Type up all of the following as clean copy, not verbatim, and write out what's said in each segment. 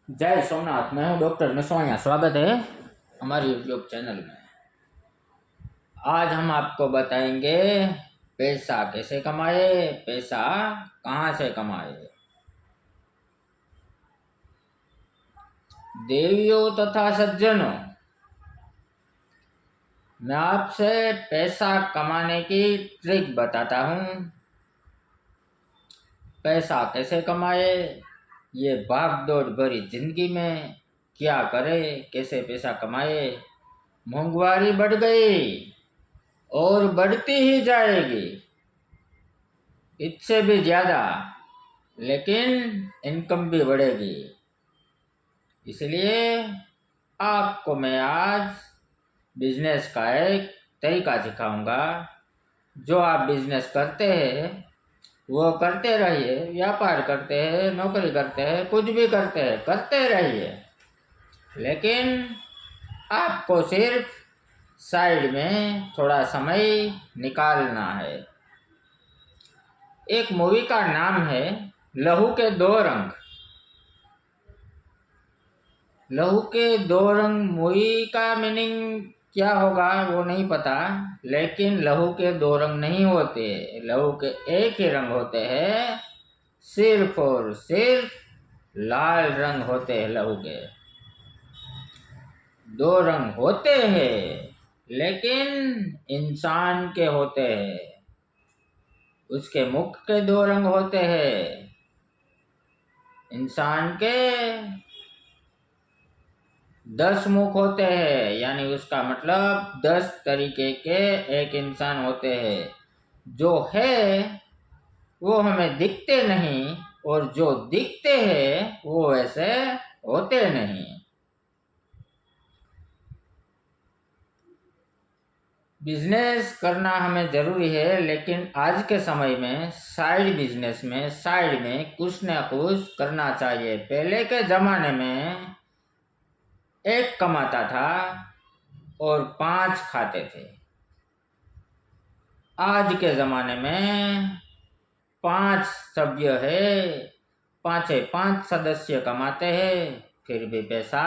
जय सोमनाथ। मैं हूं डॉक्टर नसवाया। स्वागत है हमारे यूट्यूब चैनल में। आज हम आपको बताएंगे पैसा कैसे कमाए, पैसा कहाँ से कमाए। देवियों तथा सज्जनों, मैं आपसे पैसा कमाने की ट्रिक बताता हूँ। पैसा कैसे कमाए, ये भाग दौड़ भरी जिंदगी में क्या करे, कैसे पैसा कमाए। महंगाई बढ़ गई और बढ़ती ही जाएगी, इससे भी ज़्यादा, लेकिन इनकम भी बढ़ेगी। इसलिए आपको मैं आज बिजनेस का एक तरीका सिखाऊंगा। जो आप बिजनेस करते हैं वो करते रहिए। व्यापार करते हैं, नौकरी करते हैं, कुछ भी करते रहिए, लेकिन आपको सिर्फ साइड में थोड़ा समय निकालना है। एक मूवी का नाम है लहू के दो रंग। लहू के दो रंग मूवी का मीनिंग क्या होगा वो नहीं पता, लेकिन लहू के दो रंग नहीं होते, लहू के एक ही रंग होते हैं। सिर्फ और सिर्फ लाल रंग होते हैं। लहू के दो रंग होते हैं, लेकिन इंसान के होते हैं। उसके मुख के दो रंग होते हैं। इंसान के 10 मुख होते हैं, यानी उसका मतलब 10 तरीके के एक इंसान होते हैं। जो है वो हमें दिखते नहीं, और जो दिखते हैं वो वैसे होते नहीं। बिजनेस करना हमें ज़रूरी है, लेकिन आज के समय में साइड बिजनेस में साइड में कुछ न कुछ करना चाहिए। पहले के ज़माने में एक कमाता था और 5 खाते थे। आज के ज़माने में 5 सभ्य है, 5 सदस्य कमाते हैं, फिर भी पैसा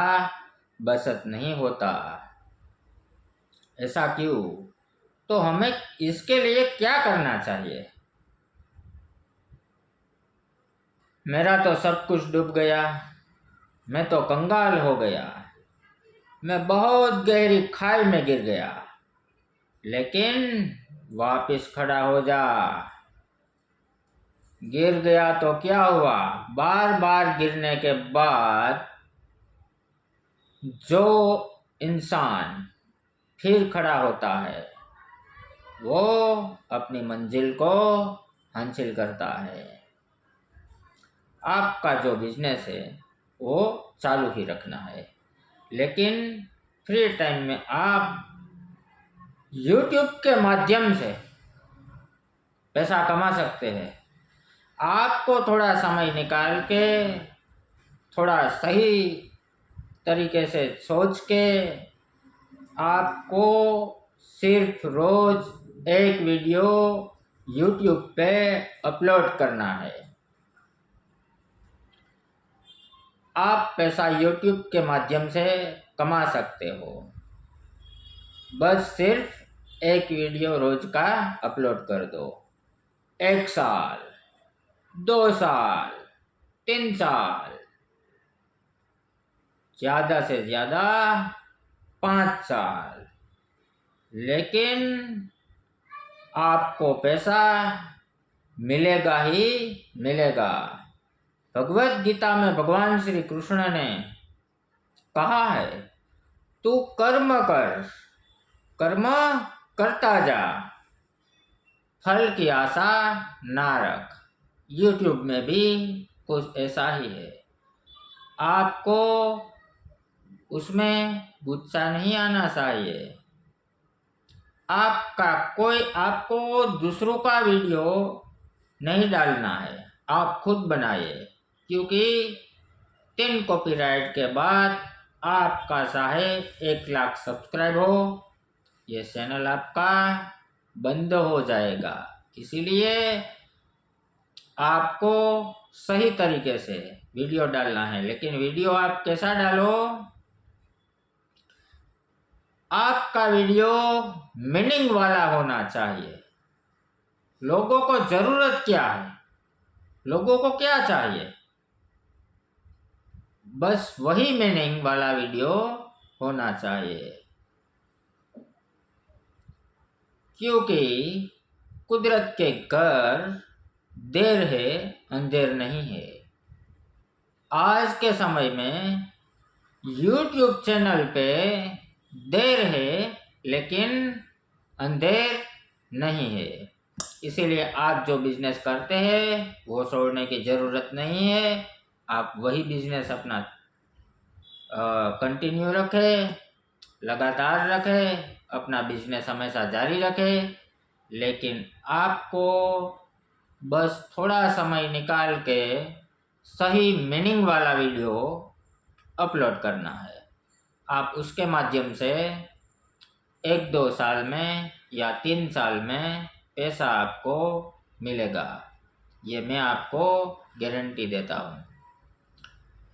बचत नहीं होता। ऐसा क्यों? तो हमें इसके लिए क्या करना चाहिए? मेरा तो सब कुछ डूब गया, मैं तो कंगाल हो गया, मैं बहुत गहरी खाई में गिर गया। लेकिन वापस खड़ा हो जा। गिर गया तो क्या हुआ? बार बार गिरने के बाद जो इंसान फिर खड़ा होता है वो अपनी मंजिल को हासिल करता है। आपका जो बिजनेस है वो चालू ही रखना है, लेकिन फ्री टाइम में आप YouTube के माध्यम से पैसा कमा सकते हैं। आपको थोड़ा समय निकाल के, थोड़ा सही तरीके से सोच के, आपको सिर्फ रोज एक वीडियो YouTube पे अपलोड करना है। आप पैसा YouTube के माध्यम से कमा सकते हो। बस सिर्फ एक वीडियो रोज का अपलोड कर दो। 1 साल, 2 साल, 3 साल, ज़्यादा से ज़्यादा 5 साल, लेकिन आपको पैसा मिलेगा ही मिलेगा। भगवत गीता में भगवान श्री कृष्ण ने कहा है, तू कर्म कर, कर्म करता जा, फल की आशा ना रख। YouTube में भी कुछ ऐसा ही है। आपको उसमें गुस्सा नहीं आना चाहिए। आपको दूसरों का वीडियो नहीं डालना है, आप खुद बनाइए, क्योंकि 3 कॉपीराइट के बाद आपका चाहे 1 लाख सब्सक्राइब हो, ये चैनल आपका बंद हो जाएगा। इसीलिए आपको सही तरीके से वीडियो डालना है, लेकिन वीडियो आप कैसा डालो? आपका वीडियो मीनिंग वाला होना चाहिए। लोगों को जरूरत क्या है, लोगों को क्या चाहिए, बस वही मीनिंग वाला वीडियो होना चाहिए। क्योंकि कुदरत के घर देर है, अंधेर नहीं है। आज के समय में YouTube चैनल पे देर है, लेकिन अंधेर नहीं है। इसीलिए आप जो बिजनेस करते हैं वो छोड़ने की ज़रूरत नहीं है। आप वही बिजनेस अपना कंटिन्यू रखें, लगातार रखें, अपना बिजनेस हमेशा जारी रखें। लेकिन आपको बस थोड़ा समय निकाल के सही मीनिंग वाला वीडियो अपलोड करना है। आप उसके माध्यम से 1-2 साल में या 3 साल में पैसा आपको मिलेगा, ये मैं आपको गारंटी देता हूँ।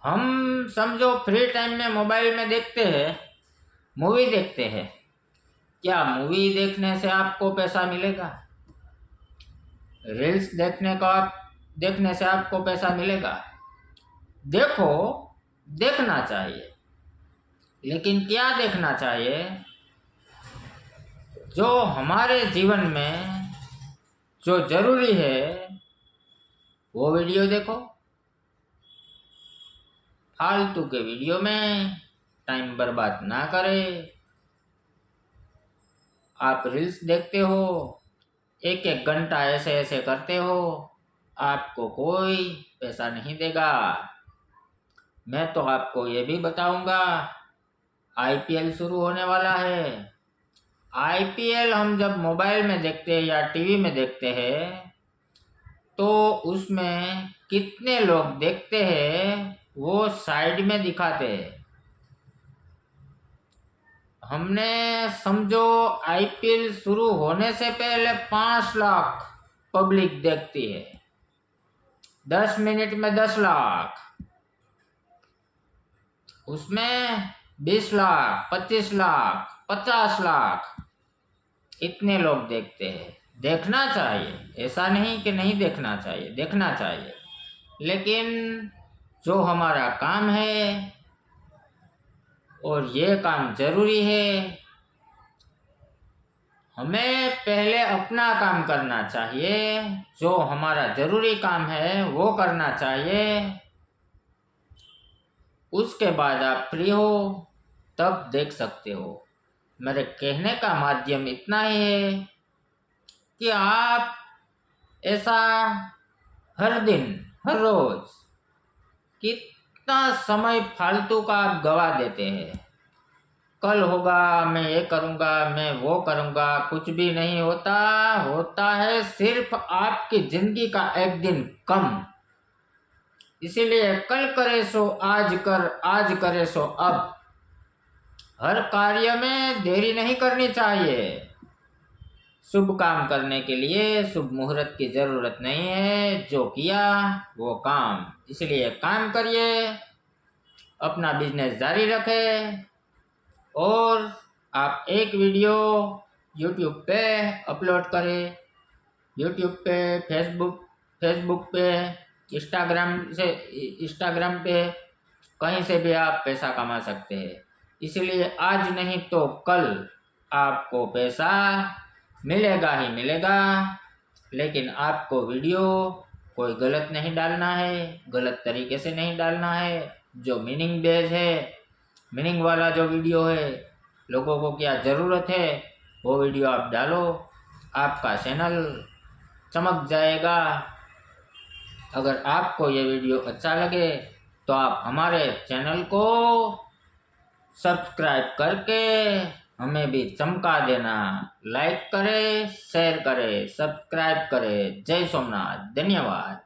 हम समझो फ्री टाइम में मोबाइल में देखते हैं, मूवी देखते हैं। क्या मूवी देखने से आपको पैसा मिलेगा? रील्स देखने से आपको पैसा मिलेगा? देखो, देखना चाहिए, लेकिन क्या देखना चाहिए? जो हमारे जीवन में जो जरूरी है वो वीडियो देखो। फालतू के वीडियो में टाइम बर्बाद ना करें। आप रील्स देखते हो, 1-1 घंटा ऐसे ऐसे करते हो, आपको कोई पैसा नहीं देगा। मैं तो आपको ये भी बताऊंगा, IPL शुरू होने वाला है। IPL हम जब मोबाइल में देखते हैं या टीवी में देखते हैं तो उसमें कितने लोग देखते हैं वो साइड में दिखाते हैं। हमने समझो IPL शुरू होने से पहले 5 लाख पब्लिक देखती है, 10 मिनट में 10 लाख, उसमें 20 लाख, 25 लाख, 50 लाख, इतने लोग देखते हैं। देखना चाहिए, ऐसा नहीं कि नहीं देखना चाहिए, देखना चाहिए। लेकिन जो हमारा काम है और ये काम जरूरी है, हमें पहले अपना काम करना चाहिए। जो हमारा जरूरी काम है वो करना चाहिए। उसके बाद आप फ्री हो तब देख सकते हो। मेरे कहने का माध्यम इतना ही है कि आप ऐसा हर दिन, हर रोज कितना समय फालतू का आप गवा देते हैं। कल होगा, मैं ये करूँगा, मैं वो करूँगा, कुछ भी नहीं होता। होता है सिर्फ आपकी जिंदगी का एक दिन कम। इसीलिए कल करे सो आज कर, आज करे सो अब। हर कार्य में देरी नहीं करनी चाहिए। शुभ काम करने के लिए शुभ मुहूर्त की जरूरत नहीं है, जो किया वो काम। इसलिए काम करिए, अपना बिजनेस जारी रखें और आप एक वीडियो YouTube पे अपलोड करें। YouTube पे, फेसबुक पे, इंस्टाग्राम पे, कहीं से भी आप पैसा कमा सकते हैं। इसलिए आज नहीं तो कल आपको पैसा मिलेगा ही मिलेगा। लेकिन आपको वीडियो कोई गलत नहीं डालना है, गलत तरीके से नहीं डालना है। जो मीनिंग बेस है, मीनिंग वाला जो वीडियो है, लोगों को क्या ज़रूरत है वो वीडियो आप डालो। आपका चैनल चमक जाएगा। अगर आपको ये वीडियो अच्छा लगे तो आप हमारे चैनल को सब्सक्राइब करके हमें भी चमका देना। लाइक करें, शेयर करें, सब्सक्राइब करें। जय सोमनाथ, धन्यवाद।